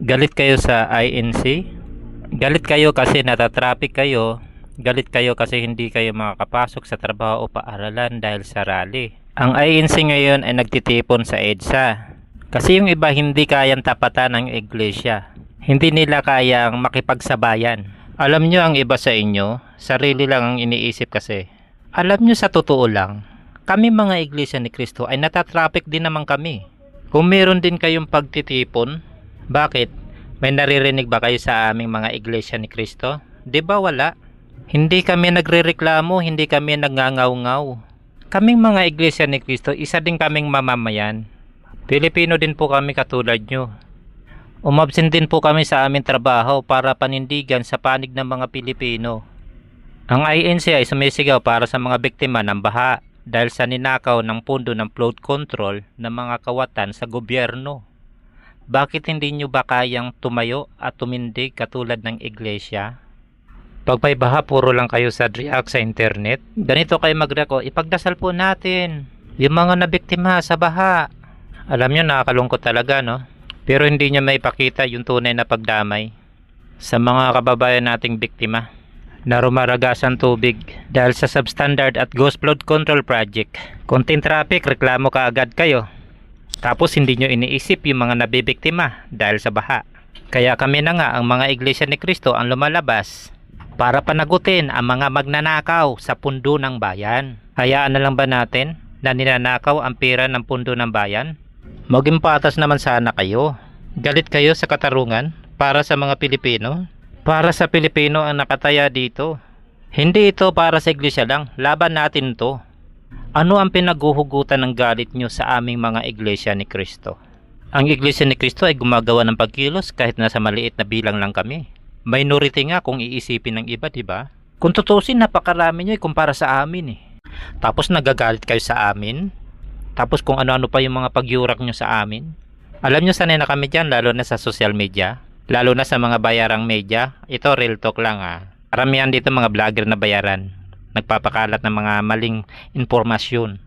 Galit kayo sa INC? Galit kayo kasi natatraffic kayo? Galit kayo kasi hindi kayo makakapasok sa trabaho o paaralan dahil sa rally? Ang INC ngayon ay nagtitipon sa EDSA. Kasi yung iba hindi kayang tapatan ng iglesia. Hindi nila kayang makipagsabayan. Alam nyo ang iba sa inyo, sarili lang ang iniisip kasi. Alam nyo sa totoo lang, kami mga iglesia ni Cristo ay natatraffic din naman kami. Kung meron din kayong pagtitipon, bakit? May naririnig ba kayo sa aming mga iglesia ni Cristo? Di ba wala? Hindi kami nagrereklamo, hindi kami nagngangaw-ngaw. Kaming mga iglesia ni Cristo, isa din kaming mamamayan. Pilipino din po kami katulad nyo. Umabsent din po kami sa aming trabaho para panindigan sa panig ng mga Pilipino. Ang INC ay sumisigaw para sa mga biktima ng baha dahil sa ninakaw ng pundo ng flood control ng mga kawatan sa gobyerno. Bakit hindi nyo ba kayang tumayo at tumindig katulad ng iglesia? Pag may baha, puro lang kayo sa react sa internet. Ganito kayo mag-react, ipagdasal po natin yung mga nabiktima sa baha. Alam nyo, nakakalungkot talaga, no? Pero hindi nyo maipakita yung tunay na pagdamay sa mga kababayan nating biktima na rumaragasan tubig dahil sa substandard at ghost flood control project. Konting traffic, reklamo ka agad kayo. Tapos hindi nyo iniisip yung mga nabibiktima dahil sa baha. Kaya kami na nga ang mga iglesia ni Cristo ang lumalabas para panagutin ang mga magnanakaw sa pundo ng bayan. Hayaan na lang ba natin na ninanakaw ang pera ng pundo ng bayan? Maging patas naman sana kayo. Galit kayo sa katarungan para sa mga Pilipino? Para sa Pilipino ang nakataya dito. Hindi ito para sa iglesia lang, laban natin to. Ano ang pinaghuhugutan ng galit nyo sa aming mga iglesia ni Cristo? Ang iglesia ni Cristo ay gumagawa ng pagkilos kahit nasa maliit na bilang lang kami. Minority nga kung iisipin ng iba, diba? Kung tutusin, napakarami nyo kumpara sa amin eh. Tapos nagagalit kayo sa amin? Tapos kung ano-ano pa yung mga pagyurak nyo sa amin? Alam nyo sanay na kami dyan, lalo na sa social media. Lalo na sa mga bayarang media. Ito real talk lang ah. Karamihan dito mga vlogger na bayaran. Nagpapakalat ng mga maling impormasyon.